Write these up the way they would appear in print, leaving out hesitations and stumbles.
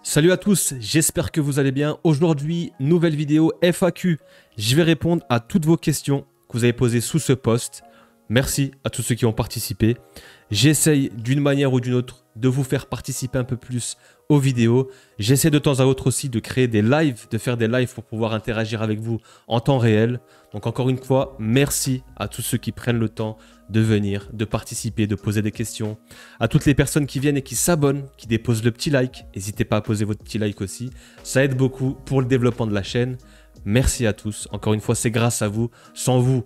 Salut à tous, j'espère que vous allez bien. Aujourd'hui, nouvelle vidéo FAQ. Je vais répondre à toutes vos questions que vous avez posées sous ce post. Merci à tous ceux qui ont participé. J'essaye d'une manière ou d'une autre de vous faire participer un peu plus aux vidéos. J'essaie de temps à autre aussi de créer des lives, de faire des lives pour pouvoir interagir avec vous en temps réel. Donc encore une fois, merci à tous ceux qui prennent le temps de venir, de participer, de poser des questions. À toutes les personnes qui viennent et qui s'abonnent, qui déposent le petit like. N'hésitez pas à poser votre petit like aussi. Ça aide beaucoup pour le développement de la chaîne. Merci à tous. Encore une fois, c'est grâce à vous. Sans vous,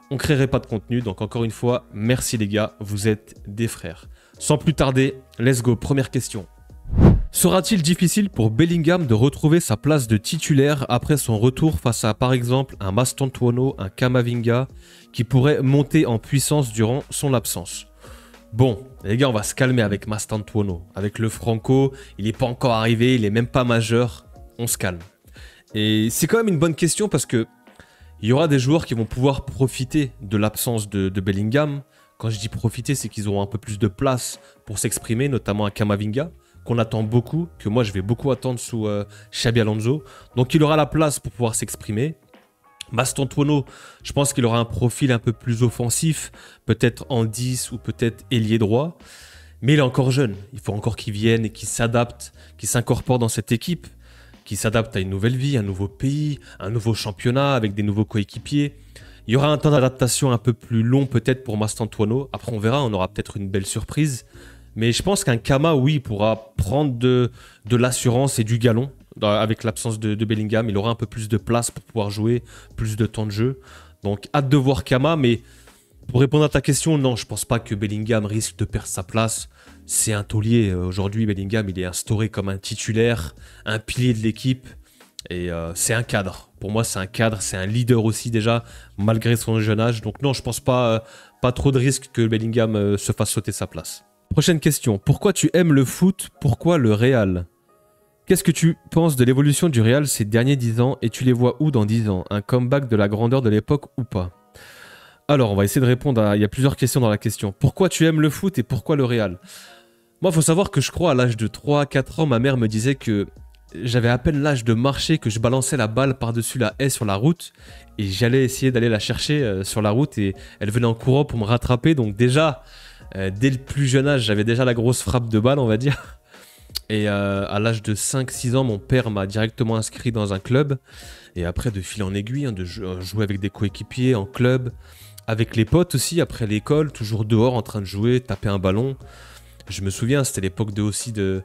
on ne créerait pas de contenu. Donc encore une fois, merci les gars. Vous êtes des frères. Sans plus tarder, let's go. Première question. Sera-t-il difficile pour Bellingham de retrouver sa place de titulaire après son retour face à par exemple un Mastantuono, un Camavinga qui pourrait monter en puissance durant son absence? Bon, les gars, on va se calmer avec Mastantuono. Avec le Franco, il n'est pas encore arrivé, il n'est même pas majeur. On se calme. Et c'est quand même une bonne question parce que il y aura des joueurs qui vont pouvoir profiter de l'absence de Bellingham. Quand je dis profiter, c'est qu'ils auront un peu plus de place pour s'exprimer, notamment un Camavinga, qu'on attend beaucoup, que moi je vais beaucoup attendre sous Xabi Alonso. Donc il aura la place pour pouvoir s'exprimer. Mastantuono, je pense qu'il aura un profil un peu plus offensif, peut-être en 10 ou peut-être ailier droit. Mais il est encore jeune, il faut encore qu'il vienne et qu'il s'adapte, qu'il s'incorpore dans cette équipe, qu'il s'adapte à une nouvelle vie, un nouveau pays, un nouveau championnat avec des nouveaux coéquipiers. Il y aura un temps d'adaptation un peu plus long peut-être pour Mastantuono. Après on verra, on aura peut-être une belle surprise. Mais je pense qu'un Kama, oui, pourra prendre de l'assurance et du galon avec l'absence de Bellingham. Il aura un peu plus de place pour pouvoir jouer, plus de temps de jeu. Donc, hâte de voir Kama. Mais pour répondre à ta question, non, je ne pense pas que Bellingham risque de perdre sa place. C'est un taulier. Aujourd'hui, Bellingham, il est instauré comme un titulaire, un pilier de l'équipe. Et c'est un cadre. Pour moi, c'est un cadre. C'est un leader aussi déjà, malgré son jeune âge. Donc non, je ne pense pas trop de risque que Bellingham se fasse sauter sa place. Prochaine question. Pourquoi tu aimes le foot? Pourquoi le Real? Qu'est-ce que tu penses de l'évolution du Real ces derniers 10 ans et tu les vois où dans 10 ans? Un comeback de la grandeur de l'époque ou pas? Alors, on va essayer de répondre à... Il y a plusieurs questions dans la question. Pourquoi tu aimes le foot et pourquoi le Real? Moi, il faut savoir que je crois à l'âge de 3-4 ans, ma mère me disait que j'avais à peine l'âge de marcher, que je balançais la balle par-dessus la haie sur la route et j'allais essayer d'aller la chercher sur la route et elle venait en courant pour me rattraper. Donc déjà... dès le plus jeune âge, j'avais déjà la grosse frappe de balle, on va dire. Et à l'âge de 5-6 ans, mon père m'a directement inscrit dans un club. Et après, de fil en aiguille, de jouer avec des coéquipiers en club, avec les potes aussi, après l'école, toujours dehors en train de jouer, taper un ballon. Je me souviens, c'était l'époque de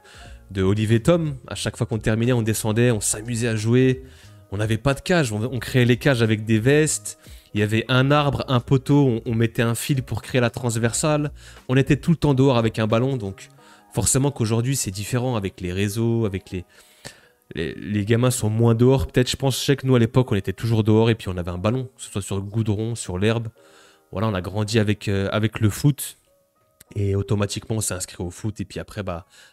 Olivier Tom. À chaque fois qu'on terminait, on descendait, on s'amusait à jouer. On n'avait pas de cage, on créait les cages avec des vestes. Il y avait un arbre, un poteau, on mettait un fil pour créer la transversale. On était tout le temps dehors avec un ballon, donc forcément qu'aujourd'hui c'est différent avec les réseaux, avec les gamins sont moins dehors. Peut-être, je sais que nous à l'époque on était toujours dehors et puis on avait un ballon, que ce soit sur le goudron, sur l'herbe. Voilà, on a grandi avec le foot et automatiquement on s'est inscrit au foot et puis après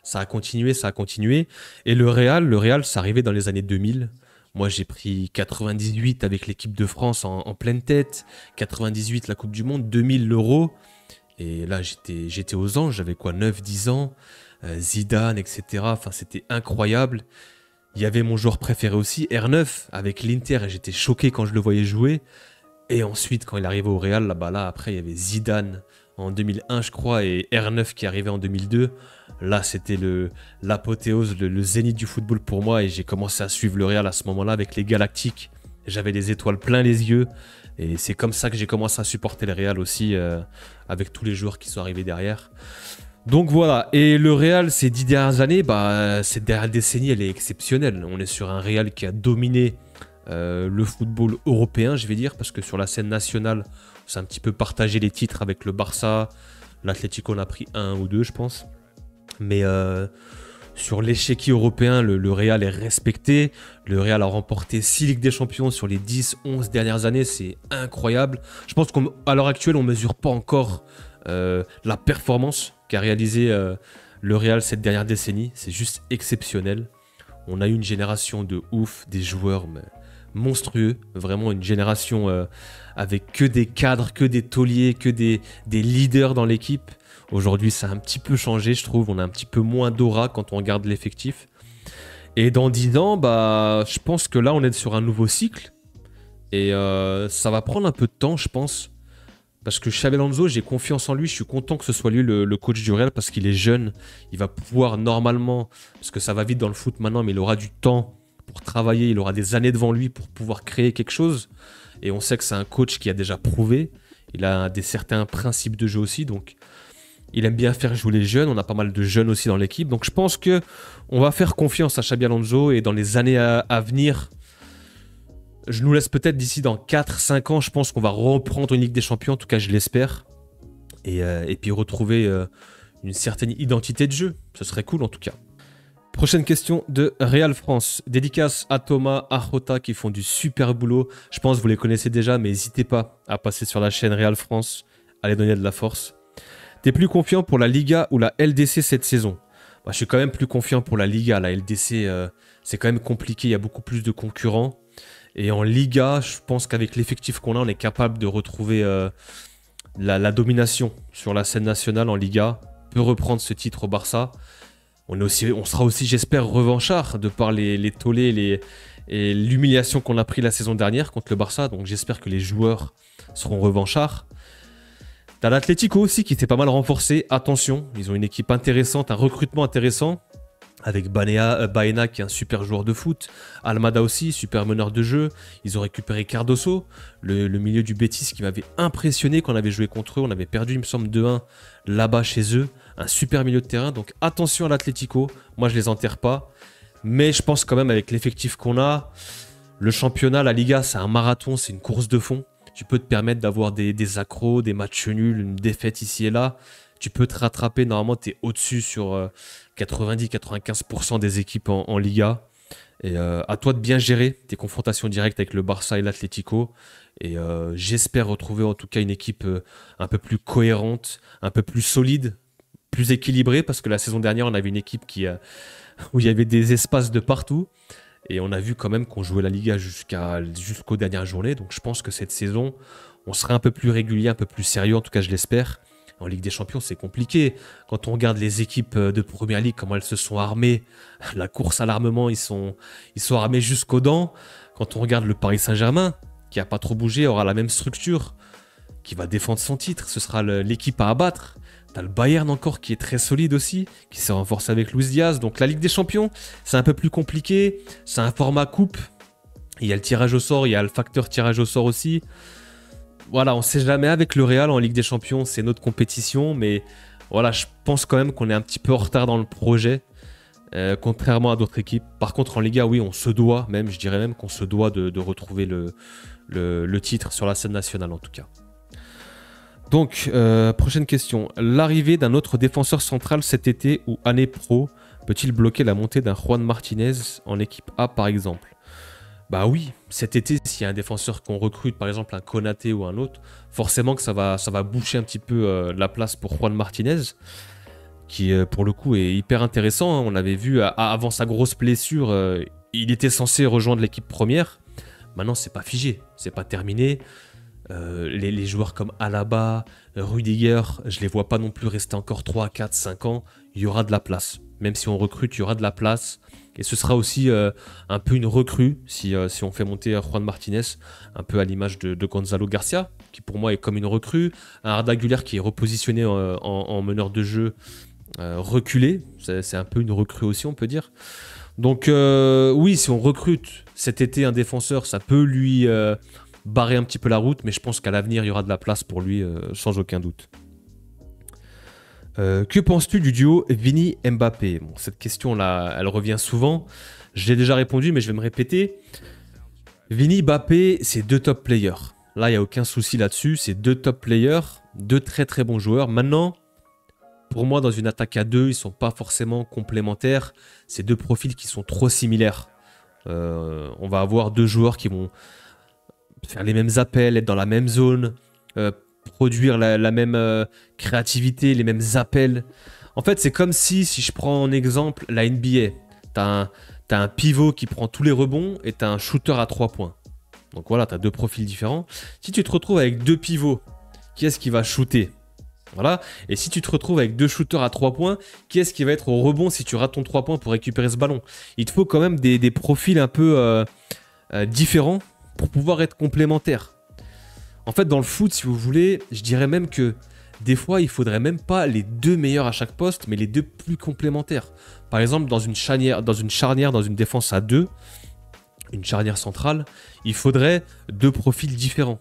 ça a continué. Et le Real, ça arrivait dans les années 2000. Moi, j'ai pris 98 avec l'équipe de France en pleine tête, 98 la Coupe du Monde, 2000 l'Euro. Et là, j'étais aux anges, j'avais quoi, 9-10 ans, Zidane, etc. Enfin, c'était incroyable. Il y avait mon joueur préféré aussi, R9, avec l'Inter, et j'étais choqué quand je le voyais jouer. Et ensuite, quand il arrivait au Real, là, après, il y avait Zidane en 2001, je crois, et R9 qui arrivait en 2002. Là, c'était l'apothéose, le zénith du football pour moi et j'ai commencé à suivre le Real à ce moment-là avec les Galactiques. J'avais les étoiles plein les yeux et c'est comme ça que j'ai commencé à supporter le Real aussi avec tous les joueurs qui sont arrivés derrière. Donc voilà, et le Real ces 10 dernières années, cette dernière décennie, elle est exceptionnelle. On est sur un Real qui a dominé le football européen, je vais dire, parce que sur la scène nationale, c'est un petit peu partagé les titres avec le Barça. L'Atlético en a pris 1 ou 2, je pense. Mais sur l'échiquier européen, le Real est respecté. Le Real a remporté 6 Ligues des Champions sur les 10-11 dernières années. C'est incroyable. Je pense qu'à l'heure actuelle, on ne mesure pas encore la performance qu'a réalisé le Real cette dernière décennie. C'est juste exceptionnel. On a eu une génération de ouf, des joueurs monstrueux. Vraiment une génération avec que des cadres, que des tauliers, que des leaders dans l'équipe. Aujourd'hui, ça a un petit peu changé, je trouve. On a un petit peu moins d'aura quand on regarde l'effectif. Et dans 10 ans, bah, je pense que là, on est sur un nouveau cycle. Et ça va prendre un peu de temps, je pense. Parce que Xabi Alonso, j'ai confiance en lui. Je suis content que ce soit lui le coach du Real parce qu'il est jeune. Il va pouvoir normalement, parce que ça va vite dans le foot maintenant, mais il aura du temps pour travailler. Il aura des années devant lui pour pouvoir créer quelque chose. Et on sait que c'est un coach qui a déjà prouvé. Il a certains principes de jeu aussi. Donc, il aime bien faire jouer les jeunes. On a pas mal de jeunes aussi dans l'équipe. Donc, je pense que on va faire confiance à Xabi Alonso. Et dans les années à venir, je nous laisse peut-être d'ici dans 4-5 ans, je pense qu'on va reprendre une Ligue des Champions, en tout cas je l'espère. Et puis retrouver une certaine identité de jeu. Ce serait cool en tout cas. Prochaine question de Real France. Dédicace à Thomas, à Jota qui font du super boulot. Je pense que vous les connaissez déjà, mais n'hésitez pas à passer sur la chaîne Real France, à les donner de la force. T'es plus confiant pour la Liga ou la LDC cette saison? Bah, je suis quand même plus confiant pour la Liga. La LDC, c'est quand même compliqué, il y a beaucoup plus de concurrents. Et en Liga, je pense qu'avec l'effectif qu'on a, on est capable de retrouver la domination sur la scène nationale en Liga. On peut reprendre ce titre au Barça. On sera aussi, j'espère, revanchard de par les tollés et l'humiliation qu'on a pris la saison dernière contre le Barça. Donc j'espère que les joueurs seront revanchards. T'as l'Atlético aussi qui s'est pas mal renforcé. Attention, ils ont une équipe intéressante, un recrutement intéressant. Avec Baena qui est un super joueur de foot. Almada aussi, super meneur de jeu. Ils ont récupéré Cardoso, le milieu du Betis qui m'avait impressionné quand on avait joué contre eux. On avait perdu, il me semble, 2-1 là-bas chez eux. Un super milieu de terrain. Donc attention à l'Atlético. Moi, je les enterre pas. Mais je pense quand même avec l'effectif qu'on a, le championnat, la Liga, c'est un marathon, c'est une course de fond. Tu peux te permettre d'avoir des accros, des matchs nuls, une défaite ici et là. Tu peux te rattraper. Normalement, tu es au-dessus sur 90-95% des équipes en Liga. Et à toi de bien gérer tes confrontations directes avec le Barça et l'Atlético. Et j'espère retrouver en tout cas une équipe un peu plus cohérente, un peu plus solide, plus équilibrée. Parce que la saison dernière, on avait une équipe où il y avait des espaces de partout. Et on a vu quand même qu'on jouait la Liga jusqu'aux dernières journées. Donc je pense que cette saison, on sera un peu plus régulier, un peu plus sérieux. En tout cas, je l'espère. En Ligue des Champions, c'est compliqué. Quand on regarde les équipes de Première Ligue, comment elles se sont armées, la course à l'armement, ils sont armés jusqu'aux dents. Quand on regarde le Paris Saint-Germain, qui n'a pas trop bougé, aura la même structure, qui va défendre son titre, ce sera l'équipe à abattre. T'as le Bayern encore qui est très solide aussi, qui s'est renforcé avec Luis Diaz. Donc la Ligue des Champions, c'est un peu plus compliqué. C'est un format coupe. Il y a le tirage au sort, il y a le facteur tirage au sort aussi. Voilà, on ne sait jamais avec le Real en Ligue des Champions, c'est notre compétition, mais voilà, je pense quand même qu'on est un petit peu en retard dans le projet, contrairement à d'autres équipes. Par contre, en Liga, oui, on se doit, même, je dirais même qu'on se doit de retrouver le titre sur la scène nationale en tout cas. Donc, prochaine question. L'arrivée d'un autre défenseur central cet été ou année pro peut-il bloquer la montée d'un Juan Martinez en équipe A par exemple? Bah oui, cet été, s'il y a un défenseur qu'on recrute, par exemple un Konaté ou un autre, forcément que ça va boucher un petit peu la place pour Juan Martinez, qui pour le coup est hyper intéressant. Hein. On avait vu avant sa grosse blessure, il était censé rejoindre l'équipe première. Maintenant, c'est pas figé, c'est pas terminé. Les joueurs comme Alaba, Rudiger, je les vois pas non plus rester encore 3, 4, 5 ans. Il y aura de la place. Même si on recrute, il y aura de la place. Et ce sera aussi un peu une recrue si on fait monter Juan Martinez, un peu à l'image de Gonzalo Garcia, qui pour moi est comme une recrue. Un Arda Güler qui est repositionné en meneur de jeu reculé. C'est un peu une recrue aussi, on peut dire. Donc oui, si on recrute cet été un défenseur, ça peut lui barrer un petit peu la route, mais je pense qu'à l'avenir, il y aura de la place pour lui, sans aucun doute. Que penses-tu du duo Vini-Mbappé? Bon, cette question-là, elle revient souvent. Je l'ai déjà répondu, mais je vais me répéter. Vini-Mbappé, c'est deux top players. Là, il n'y a aucun souci là-dessus. C'est deux top players, deux très très bons joueurs. Maintenant, pour moi, dans une attaque à deux, ils ne sont pas forcément complémentaires. C'est deux profils qui sont trop similaires. On va avoir deux joueurs qui vont faire les mêmes appels, être dans la même zone, produire la même créativité, les mêmes appels. En fait, c'est comme si je prends en exemple la NBA. T'as un pivot qui prend tous les rebonds et t'as un shooter à 3 points. Donc voilà, t'as deux profils différents. Si tu te retrouves avec deux pivots, qui est-ce qui va shooter? Voilà. Et si tu te retrouves avec 2 shooters à 3 points, qui est-ce qui va être au rebond si tu rates ton 3 points pour récupérer ce ballon? Il te faut quand même des profils un peu différents pour pouvoir être complémentaires. En fait, dans le foot, si vous voulez, je dirais même que des fois, il faudrait même pas les 2 meilleurs à chaque poste, mais les 2 plus complémentaires. Par exemple, dans une charnière, dans une défense à 2, une charnière centrale, il faudrait 2 profils différents.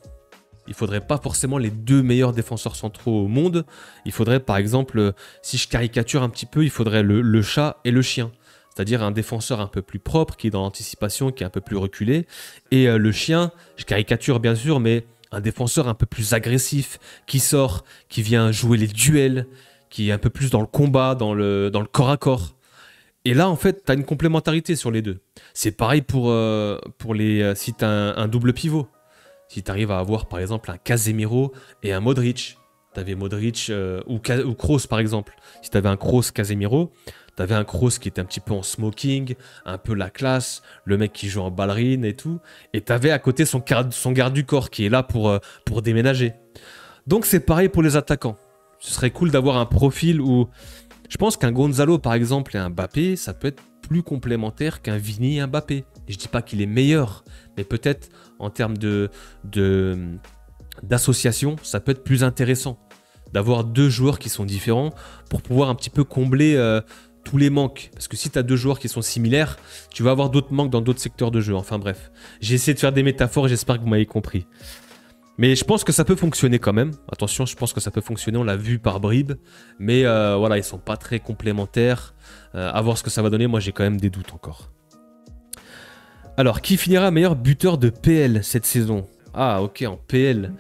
Il faudrait pas forcément les 2 meilleurs défenseurs centraux au monde. Il faudrait, par exemple, si je caricature un petit peu, il faudrait le chat et le chien. C'est-à-dire un défenseur un peu plus propre, qui est dans l'anticipation, qui est un peu plus reculé. Et le chien, je caricature bien sûr, mais un défenseur un peu plus agressif, qui sort, qui vient jouer les duels, qui est un peu plus dans le combat, dans le corps à corps. Et là, en fait, tu as une complémentarité sur les deux. C'est pareil pour si tu as un double pivot. Si tu arrives à avoir, par exemple, un Casemiro et un Modric. Tu avais Modric ou Kroos, par exemple. Si tu avais un Kroos-Casemiro, tu avais un Kroos qui était un petit peu en smoking, un peu la classe, le mec qui joue en ballerine et tout. Et tu avais à côté son garde du corps qui est là pour déménager. Donc, c'est pareil pour les attaquants. Ce serait cool d'avoir un profil où... Je pense qu'un Gonzalo, par exemple, et un Mbappé, ça peut être plus complémentaire qu'un Vini et un Mbappé. Et je dis pas qu'il est meilleur, mais peut-être en termes d'association, ça peut être plus intéressant d'avoir 2 joueurs qui sont différents pour pouvoir un petit peu combler tous les manques. Parce que si tu as 2 joueurs qui sont similaires, tu vas avoir d'autres manques dans d'autres secteurs de jeu. Enfin bref, j'ai essayé de faire des métaphores, j'espère que vous m'avez compris. Mais je pense que ça peut fonctionner quand même. Attention, je pense que ça peut fonctionner, on l'a vu par bribes. Mais voilà, ils sont pas très complémentaires. À voir ce que ça va donner, moi j'ai quand même des doutes encore. Alors, qui finira meilleur buteur de PL cette saison? Ah, ok, en PL.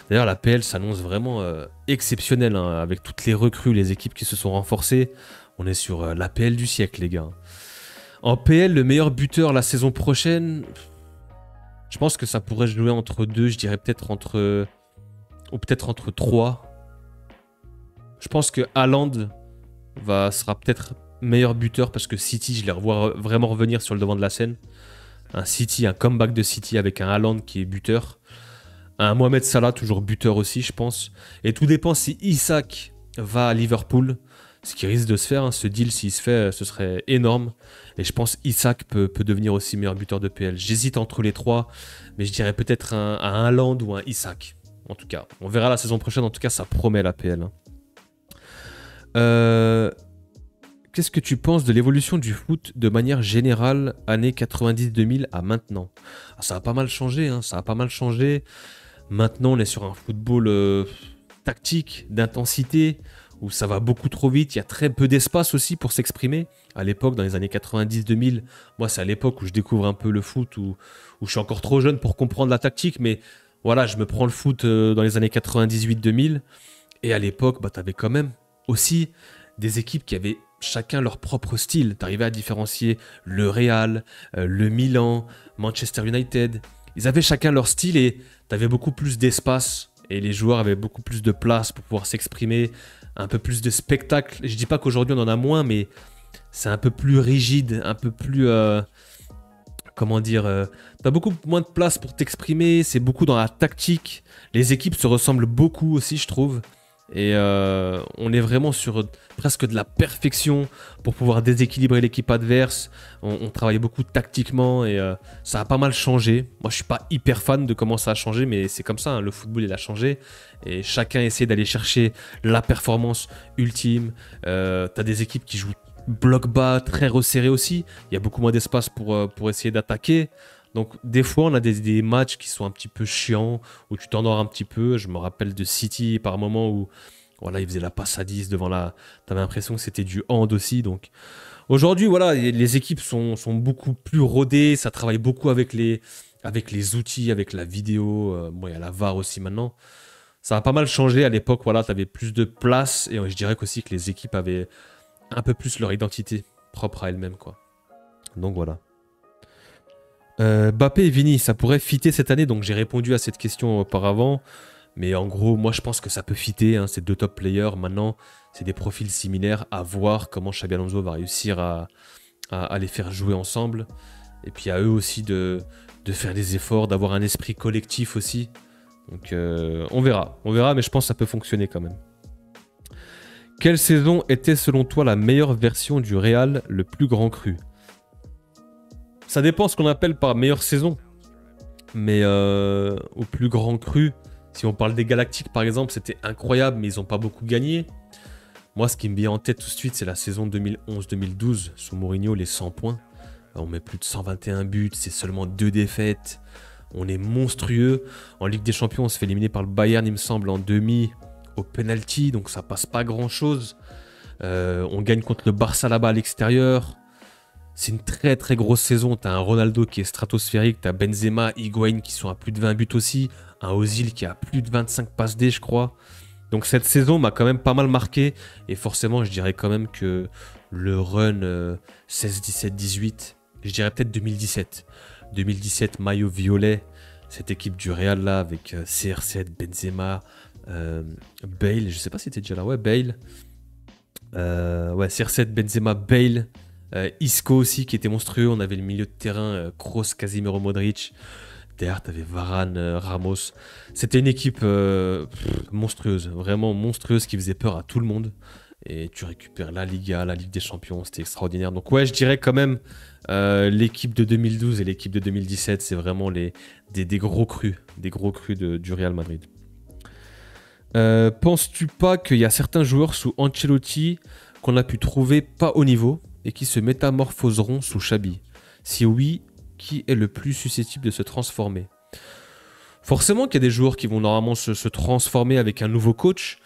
D'ailleurs, la PL s'annonce vraiment exceptionnelle, hein, avec toutes les recrues, les équipes qui se sont renforcées. On est sur la PL du siècle, les gars. En PL, le meilleur buteur la saison prochaine... Je pense que ça pourrait jouer entre 2, je dirais peut-être entre... Ou peut-être entre 3. Je pense que Haaland sera peut-être meilleur buteur parce que City, je les revois vraiment revenir sur le devant de la scène. Un comeback de City avec un Haaland qui est buteur. Un Mohamed Salah, toujours buteur aussi, je pense. Et tout dépend si Isak va à Liverpool. Ce qui risque de se faire, hein, ce deal, s'il se fait, ce serait énorme. Et je pense Isak peut devenir aussi meilleur buteur de PL. J'hésite entre les 3, mais je dirais peut-être un Haaland ou un Isak. En tout cas, on verra la saison prochaine. En tout cas, ça promet la PL. Hein. Qu'est-ce que tu penses de l'évolution du foot de manière générale, années 90-2000 à maintenant? Ça a pas mal changé, hein, ça a pas mal changé. Maintenant, on est sur un football tactique, d'intensité, où ça va beaucoup trop vite, il y a très peu d'espace aussi pour s'exprimer. À l'époque, dans les années 90-2000, moi c'est à l'époque où je découvre un peu le foot, où je suis encore trop jeune pour comprendre la tactique, mais voilà, je me prends le foot dans les années 98-2000, et à l'époque, tu avais quand même aussi des équipes qui avaient chacun leur propre style. Tu arrivais à différencier le Real, le Milan, Manchester United. Ils avaient chacun leur style et tu avais beaucoup plus d'espace, et les joueurs avaient beaucoup plus de place pour pouvoir s'exprimer, un peu plus de spectacle. Je dis pas qu'aujourd'hui on en a moins, mais c'est un peu plus rigide, un peu plus... comment dire t'as beaucoup moins de place pour t'exprimer, c'est beaucoup dans la tactique. Les équipes se ressemblent beaucoup aussi, je trouve. Et on est vraiment sur presque de la perfection pour pouvoir déséquilibrer l'équipe adverse. On travaille beaucoup tactiquement et ça a pas mal changé. Moi, je suis pas hyper fan de comment ça a changé, mais c'est comme ça, hein, le football, il a changé. Et chacun essaie d'aller chercher la performance ultime. T'as des équipes qui jouent bloc bas, très resserré aussi. Il y a beaucoup moins d'espace pour essayer d'attaquer. Donc des fois on a des matchs qui sont un petit peu chiants, où tu t'endors un petit peu. Je me rappelle de City par moment où voilà, ils faisaient la passe à 10 devant la... T'avais l'impression que c'était du hand aussi. Donc aujourd'hui voilà, les équipes sont beaucoup plus rodées, ça travaille beaucoup avec les outils, avec la vidéo. Bon, il y a la VAR aussi maintenant. Ça a pas mal changé à l'époque, voilà, t'avais plus de place et je dirais qu'aussi que les équipes avaient un peu plus leur identité propre à elles-mêmes, quoi. Donc voilà. Mbappé et Vini, ça pourrait fitter cette année, donc j'ai répondu à cette question auparavant. Mais en gros, moi je pense que ça peut fitter, hein, ces 2 top players. Maintenant, c'est des profils similaires, à voir comment Xabi Alonso va réussir à les faire jouer ensemble. Et puis à eux aussi de faire des efforts, d'avoir un esprit collectif aussi. Donc on verra, mais je pense que ça peut fonctionner quand même. Quelle saison était selon toi la meilleure version du Real, le plus grand cru? Ça dépend ce qu'on appelle par meilleure saison. Mais au plus grand cru, si on parle des Galactiques par exemple, c'était incroyable, mais ils n'ont pas beaucoup gagné. Moi, ce qui me vient en tête tout de suite, c'est la saison 2011-2012, sous Mourinho, les 100 points. On met plus de 121 buts, c'est seulement 2 défaites. On est monstrueux. En Ligue des Champions, on se fait éliminer par le Bayern, il me semble, en demi, au penalty, donc ça passe pas grand-chose. On gagne contre le Barça là-bas à l'extérieur. C'est une très très grosse saison. T'as un Ronaldo qui est stratosphérique, t'as Benzema, Higuaín qui sont à plus de 20 buts aussi, un Ozil qui a plus de 25 passes D, je crois. Donc cette saison m'a quand même pas mal marqué, et forcément je dirais quand même que le run 16, 17, 18, je dirais peut-être 2017. 2017, maillot violet, cette équipe du Real là avec CR7, Benzema, Bale, je sais pas si c'était déjà là, ouais, Bale. Ouais, CR7, Benzema, Bale. Isco aussi qui était monstrueux. On avait le milieu de terrain, Kroos, Casemiro, Modric. Derrière, t'avais Varane, Ramos. C'était une équipe monstrueuse, vraiment monstrueuse qui faisait peur à tout le monde. Et tu récupères la Liga, la Ligue des Champions, c'était extraordinaire. Donc ouais, je dirais quand même l'équipe de 2012 et l'équipe de 2017, c'est vraiment des gros crus, du Real Madrid. Penses-tu pas qu'il y a certains joueurs sous Ancelotti qu'on a pu trouver pas au niveau et qui se métamorphoseront sous Xabi? Si oui, qui est le plus susceptible de se transformer? Forcément qu'il y a des joueurs qui vont normalement se transformer avec un nouveau coach.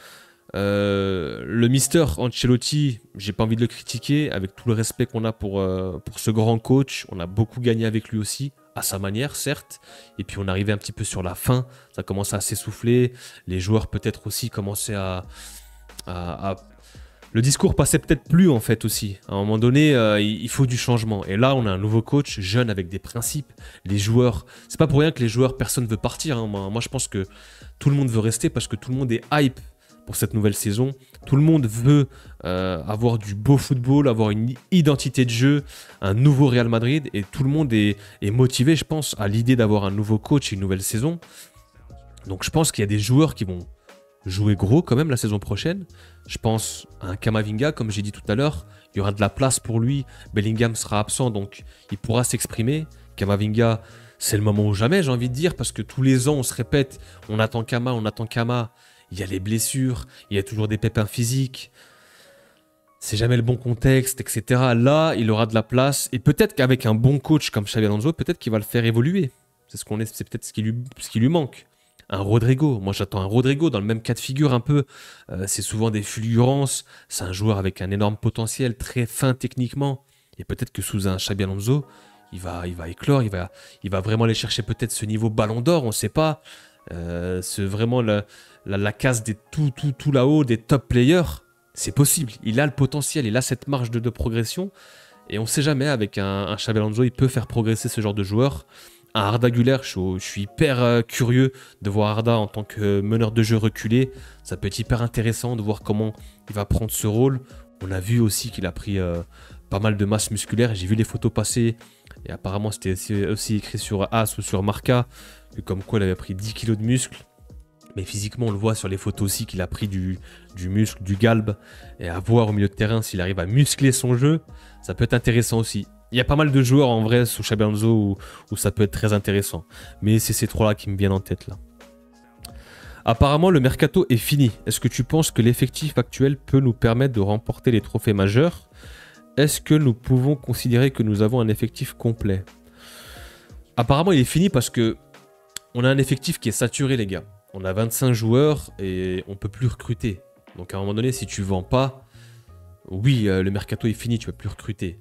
Le Mister Ancelotti, j'ai pas envie de le critiquer, avec tout le respect qu'on a pour ce grand coach. On a beaucoup gagné avec lui aussi, à sa manière, certes. Et puis on arrivait un petit peu sur la fin, ça commençait à s'essouffler. Les joueurs peut-être aussi commençaient à le discours passait peut-être plus en fait aussi. À un moment donné, il faut du changement. Et là, on a un nouveau coach, jeune avec des principes. Les joueurs, c'est pas pour rien que les joueurs, personne ne veut partir. Hein. Moi, je pense que tout le monde veut rester parce que tout le monde est hype pour cette nouvelle saison. Tout le monde veut avoir du beau football, avoir une identité de jeu, un nouveau Real Madrid. Et tout le monde est motivé, je pense, à l'idée d'avoir un nouveau coach et une nouvelle saison. Donc je pense qu'il y a des joueurs qui vont jouer gros quand même la saison prochaine. Je pense à un Camavinga, comme j'ai dit tout à l'heure. Il y aura de la place pour lui. Bellingham sera absent, donc il pourra s'exprimer. Camavinga, c'est le moment ou jamais, j'ai envie de dire, parce que tous les ans, on se répète, on attend Kama, on attend Kama. Il y a les blessures, il y a toujours des pépins physiques. C'est jamais le bon contexte, etc. Là, il aura de la place. Et peut-être qu'avec un bon coach comme Xabi Alonso, peut-être qu'il va le faire évoluer. C'est peut-être ce qui lui manque. Un Rodrigo, moi j'attends un Rodrigo dans le même cas de figure un peu, c'est souvent des fulgurances, c'est un joueur avec un énorme potentiel, très fin techniquement, et peut-être que sous un Xabi Alonso, il va éclore, il va vraiment aller chercher peut-être ce niveau ballon d'or, on ne sait pas, c'est vraiment la case des tout là-haut, des top players, c'est possible, il a le potentiel, il a cette marge de progression, et on ne sait jamais, avec un Xabi Alonso, il peut faire progresser ce genre de joueur. Un Arda Güler, je suis hyper curieux de voir Arda en tant que meneur de jeu reculé. Ça peut être hyper intéressant de voir comment il va prendre ce rôle. On a vu aussi qu'il a pris pas mal de masse musculaire. J'ai vu les photos passer et apparemment c'était aussi écrit sur As ou sur Marca, comme quoi il avait pris 10 kilos de muscle. Mais physiquement, on le voit sur les photos aussi qu'il a pris du muscle, du galbe. Et à voir au milieu de terrain s'il arrive à muscler son jeu, ça peut être intéressant aussi. Il y a pas mal de joueurs en vrai sous Xabi Alonso où ça peut être très intéressant. Mais c'est ces trois-là qui me viennent en tête là. Apparemment, le mercato est fini. Est-ce que tu penses que l'effectif actuel peut nous permettre de remporter les trophées majeurs? Est-ce que nous pouvons considérer que nous avons un effectif complet? Apparemment, il est fini parce que on a un effectif qui est saturé, les gars. On a 25 joueurs et on peut plus recruter. Donc à un moment donné, si tu vends pas, oui, le mercato est fini, tu peux plus recruter.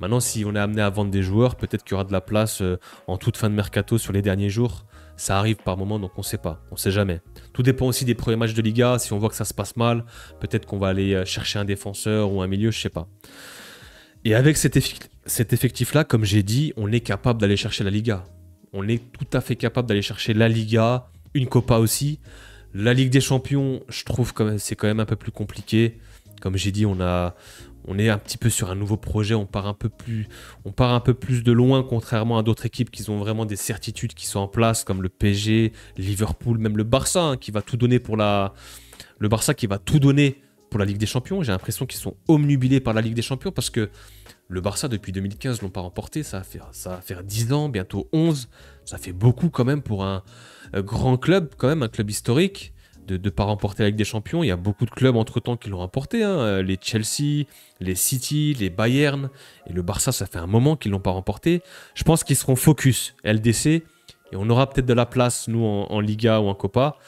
Maintenant, si on est amené à vendre des joueurs, peut-être qu'il y aura de la place en toute fin de mercato sur les derniers jours. Ça arrive par moment, donc on ne sait pas, on ne sait jamais. Tout dépend aussi des premiers matchs de Liga. Si on voit que ça se passe mal, peut-être qu'on va aller chercher un défenseur ou un milieu, je ne sais pas. Et avec cet effectif-là, comme j'ai dit, on est capable d'aller chercher la Liga. On est tout à fait capable d'aller chercher la Liga, une Copa aussi. La Ligue des Champions, je trouve que c'est quand même un peu plus compliqué. Comme j'ai dit, on est un petit peu sur un nouveau projet, on part un peu plus de loin, contrairement à d'autres équipes qui ont vraiment des certitudes qui sont en place, comme le PSG, Liverpool, même le Barça, hein, qui va tout donner le Barça qui va tout donner pour la Ligue des Champions. J'ai l'impression qu'ils sont omnubilés par la Ligue des Champions parce que le Barça, depuis 2015, ne l'ont pas remporté. Ça va faire 10 ans, bientôt 11. Ça fait beaucoup quand même pour un grand club, quand même, un club historique, de ne pas remporter la Ligue des Champions. Il y a beaucoup de clubs entre-temps qui l'ont remporté. Hein. Les Chelsea, les City, les Bayern. Et le Barça, ça fait un moment qu'ils ne l'ont pas remporté. Je pense qu'ils seront focus LDC. Et on aura peut-être de la place, nous, en Liga ou en Copa.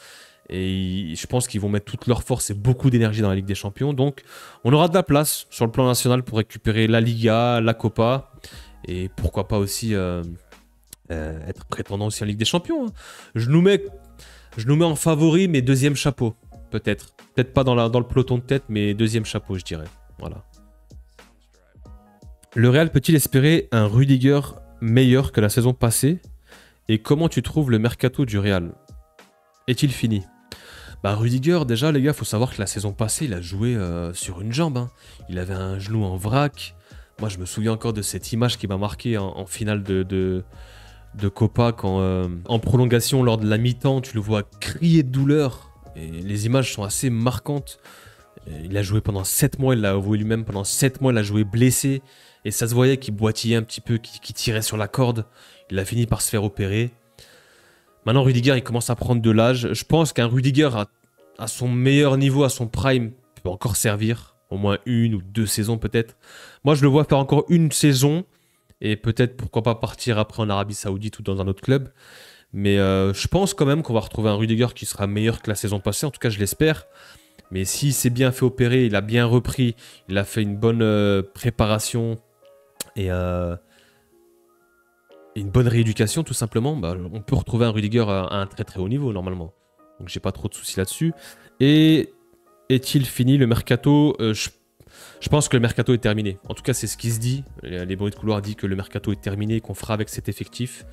Et je pense qu'ils vont mettre toute leur force et beaucoup d'énergie dans la Ligue des Champions. Donc, on aura de la place sur le plan national pour récupérer la Liga, la Copa. Et pourquoi pas aussi être prétendant aussi en Ligue des Champions. Hein. Je nous mets en favori, mais deuxième chapeau, peut-être. Peut-être pas dans le peloton de tête, mais deuxième chapeau, je dirais. Voilà. Le Real peut-il espérer un Rudiger meilleur que la saison passée? Et comment tu trouves le mercato du Real? Est-il fini? Bah Rudiger, déjà les gars, faut savoir que la saison passée, il a joué sur une jambe. Hein. Il avait un genou en vrac. Moi, je me souviens encore de cette image qui m'a marqué en finale de Copa, quand en prolongation, lors de la mi-temps, tu le vois crier de douleur. Et les images sont assez marquantes. Il a joué pendant 7 mois, il l'a avoué lui-même, pendant 7 mois, il a joué blessé. Et ça se voyait qu'il boitillait un petit peu, qu'il tirait sur la corde. Il a fini par se faire opérer. Maintenant, Rudiger, il commence à prendre de l'âge. Je pense qu'un Rudiger à son meilleur niveau, à son prime, peut encore servir. Au moins 1 ou 2 saisons peut-être. Moi, je le vois faire encore une saison. Et peut-être, pourquoi pas, partir après en Arabie Saoudite ou dans un autre club. Mais je pense quand même qu'on va retrouver un Rudiger qui sera meilleur que la saison passée. En tout cas, je l'espère. Mais s'il s'est bien fait opérer, il a bien repris, il a fait une bonne préparation et une bonne rééducation, tout simplement, bah, on peut retrouver un Rudiger à un très très haut niveau, normalement. Donc, j'ai pas trop de soucis là-dessus. Et est-il fini le mercato? Je pense que le mercato est terminé. En tout cas, c'est ce qui se dit. Les bruits de couloir disent que le mercato est terminé et qu'on fera avec cet effectif.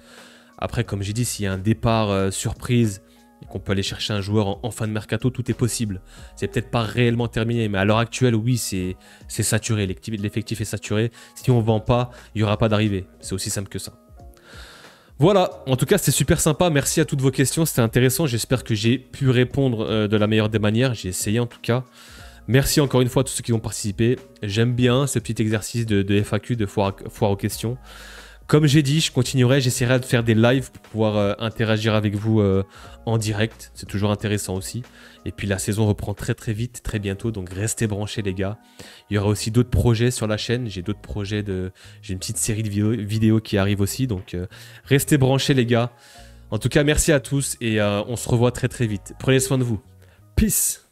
Après, comme j'ai dit, s'il y a un départ surprise et qu'on peut aller chercher un joueur en fin de mercato, tout est possible. C'est peut-être pas réellement terminé, mais à l'heure actuelle, oui, c'est saturé. L'effectif est saturé. Si on ne vend pas, il n'y aura pas d'arrivée. C'est aussi simple que ça. Voilà, en tout cas, c'était super sympa. Merci à toutes vos questions, c'était intéressant. J'espère que j'ai pu répondre de la meilleure des manières. J'ai essayé en tout cas. Merci encore une fois à tous ceux qui ont participé. J'aime bien ce petit exercice de FAQ, de foire aux questions. Comme j'ai dit, je continuerai, j'essaierai de faire des lives pour pouvoir interagir avec vous en direct. C'est toujours intéressant aussi. Et puis la saison reprend très très vite, très bientôt, donc restez branchés les gars. Il y aura aussi d'autres projets sur la chaîne, j'ai d'autres projets, j'ai une petite série de vidéos qui arrive aussi, donc restez branchés les gars. En tout cas, merci à tous et on se revoit très très vite. Prenez soin de vous. Peace!